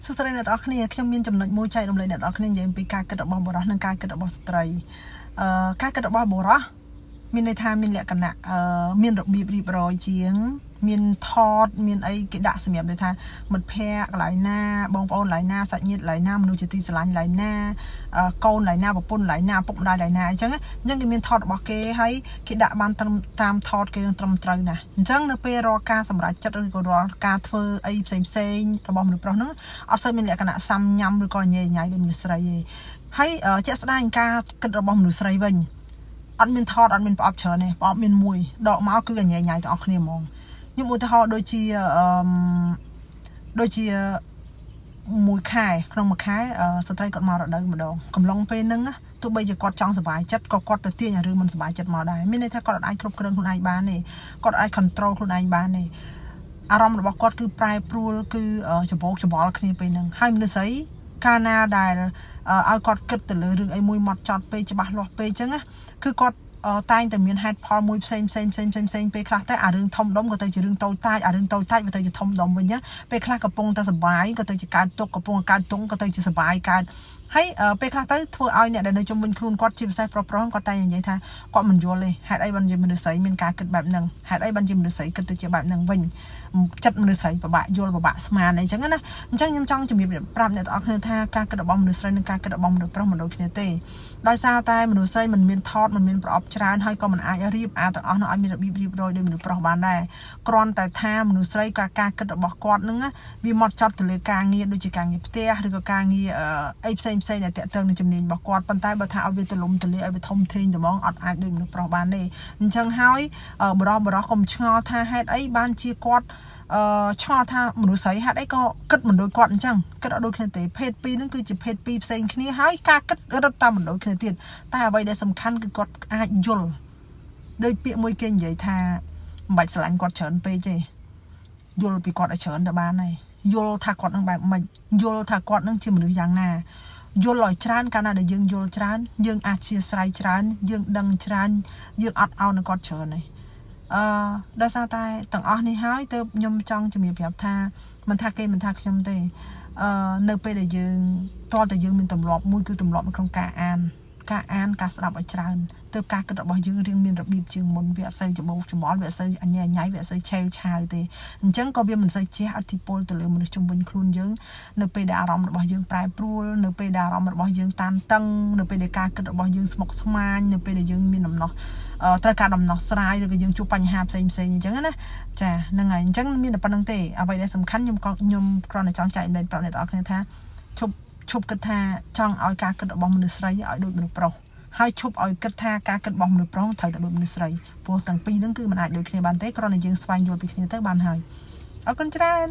សួស្តីអ្នកទាំងអស់គ្នាខ្ញុំមានចំណុចមួយចែករំលែកអ្នកទាំងអស់គ្នានិយាយពីការគិតរបស់បុរសនិងការគិតរបស់ស្ត្រីការគិតរបស់បុរសមានន័យថាមានលក្ខណៈមានរបៀបរៀបរយជាងមានថតមានអីគេដាក់សម្រាប់ដូចថាមិត្តភ័ក្តិកន្លែងណាបងប្អូនកន្លែងណាសាច់ញាតិកន្លែងណាមនុស្សជាទីស្រឡាញ់កន្លែងណាកូនកន្លែងណាប្រពន្ធកន្លែងណាពុកម្ដាយកន្លែងណាអញ្ចឹងគេមានថតរបស់គេហើយគេដាក់បានតាមថតគេនឹងត្រឹមត្រូវណាអញ្ចឹងនៅពេលរាល់ការសម្រេចចិត្តឬក៏រាល់ការធ្វើអីផ្សេងរបស់មនុស្សប្រុសហ្នឹងអត់សូវមានលក្ខណៈសាំញ៉ាំឬក៏ញ៉ៃញ៉ៃដូចមនុស្សស្រីទេហើយជាក់ស្ដែងការគិតរបស់មនុស្សស្រីវិញអត់មានថតអត់មានប្រអប់ច្រើនទេប្រអប់មានមួយដកមកគឺញ៉ៃញ៉ៃទាំងអស់គ្នាហ្មងខ្ញុំឧទាហរណ៍ដូចជាមួយខែក្នុងមួយខែស្ត្រីគាត់មករដូវម្ដងកំឡុងពេលហ្នឹងទោះបីជាគាត់ចង់សុបាយចិត្តក៏គាត់ទៅទាញរឿងមិនសុបាយចិត្តមកដែរមានន័យថាគាត់អាចគ្រប់គ្រងខ្លួនឯងបានទេគាត់អាច control ខ្លួនឯងបានទេអារម្មណ៍របស់គាត់គឺប្រែប្រួលគឺច្បល់គ្នាពេលហ្នឹងហើយមនុស្សស្រីកាលណាដែលឲ្យគាត់គិតទៅលើរឿងអីមួយមកចត់ពេកច្បាស់លាស់ពេកអញ្ចឹងគឺគាត់តែងតែមានហេតុផលមួយផ្សេងពេលខ្លះតែអារឿងធំដុំក៏ទៅជារឿងតូចតាចអារឿងតូចតាចវាទៅជាធំដុំវិញពេលខ្លះកំពុងតែសុបាយក៏ទៅជាកើតទុកកំពុងកើតទុកក៏ទៅជាសុបាយកើតហើយពេលខ្លះទៅធ្វើឲ្យអ្នកដែលនៅជុំវិញខ្លួនគាត់ជាពិសេសប្រុសគាត់តែនិយាយថាគាត់មិនយល់ទេហេតុអីបានជាមនុស្សស្រីមានការគិតបែបហ្នឹងហេតុអីបានជាមនុស្សស្រីគិតទៅជាបែបហ្នឹងវិញចិត្តមនុស្សស្រីពិបាកយល់ពិបាកស្មានអីចឹងណាអញ្ចឹងខ្ញុំចង់ជំរាបប្រាប់អ្នកទាំងអស់គ្នាថាការគិតរបស់មនុស្សស្រីនិងការគិតរបស់មនុស្សប្រុសមិនដូចគ្នាទេដោយសារតែមនុស្សស្រីមិនមានថតមិនមានប្រអប់ច្រើនហើយក៏មិនអាចរៀបទាំងអស់នោះឲ្យមានរបៀបរៀបរយដោយមនុស្សប្រុសបានដែរគ្រាន់តែថាមនុស្សស្រីការគិតរបស់គាត់ហ្នឹងវាមកចត់ទៅលើការងារដូចជាការងារផ្ទះឬក៏ការងារអីផ្សេងដែលតាក់ទងនឹងជំនាញរបស់គាត់ប៉ុន្តែបើថាឲ្យវាទលំទលាយឲ្យវាធំធេងត្មងអត់អាចដូចមនុស្សប្រុសបានទេអញ្ចឹងហើយបរោះកុំឆ្ងល់ថាហេតុអីបានជាគាត់ឆ្ងល់ថាមនុស្សស្រីហេតុអីក៏គិតមិនដូចគាត់អញ្ចឹងគិតអត់ដូចគ្នាទេភេទពីរហ្នឹងគឺជាភេទពីរផ្សេងគ្នាហើយការគិតរត់តាមមិនដូចគ្នាទៀតតែអ្វីដែលសំខាន់គឺគាត់អាចយល់ដោយពាក្យមួយគេនិយាយថាមិនបាច់ស្រឡាញ់គាត់ច្រើនពេកទេយល់ពីគាត់ឲ្យច្រើនទៅបានហើយយល់ថាគាត់នឹងបែបម៉េចយល់ថាគាត់នឹងជាមនុស្សយ៉ាងណាយល់ឲ្យច្រើនកាលណាដែលយើងយល់ច្រើនយើងអាចជាស្រ័យច្រើនយើងដឹងច្រើនយើងអត់ឲ្យនឹងគាត់ច្រើនទេដោយសារតែទាំងអស់នេះហើយទៅខ្ញុំចង់ជំរាបប្រាប់ថាមិនថាគេមិនថាខ្ញុំទេនៅពេលដែលយើងតើតែយើងមានទម្លាប់មួយគឺទម្លាប់នៅក្នុងការអានការស្ដាប់ឲ្យច្រើនទៅការគិតរបស់យើងរៀងមានរបៀបជាងមុនវាអត់សូវច្បោកច្បល់វាអត់សូវអញ្ញែញ៉ៃវាអត់សូវឆេវឆាវទេអញ្ចឹងក៏វាមិនសូវជះឥទ្ធិពលទៅលើមនុស្សជុំវិញខ្លួនយើងនៅពេលដែលអារម្មណ៍របស់យើងប្រែប្រួលនៅពេលដែលអារម្មណ៍របស់យើងតានតឹងនៅពេលដែលការគិតរបស់យើងស្មុគស្មាញនៅពេលដែលយើងមានដំណោះត្រូវការដំណោះស្រាយឬក៏យើងជួបបញ្ហាផ្សេងអញ្ចឹងណាចាហ្នឹងហើយអញ្ចឹងមានតែប៉ុណ្្នឹងទេអ្វីដែលសំខាន់ខ្ញុំគ្រាន់តែចង់ចែកម្លែកប្រាប់អ្នកទាំងអស់គ្នាថាឈប់គិតថាចង់ឲ្យការគិតរបស់មនុស្សស្រីឲ្យដូចមនុស្សប្រុសហើយឈប់ឲ្យគិតថាការគិតរបស់មនុស្សប្រុសត្រូវតែដូចមនុស្សស្រីព្រោះទាំងពីរហ្នឹងគឺមិនអាចដូចគ្នាបានទេគ្រាន់តែយើងស្វែងយល់ពីគ្នាទៅបានហើយអរគុណច្រើន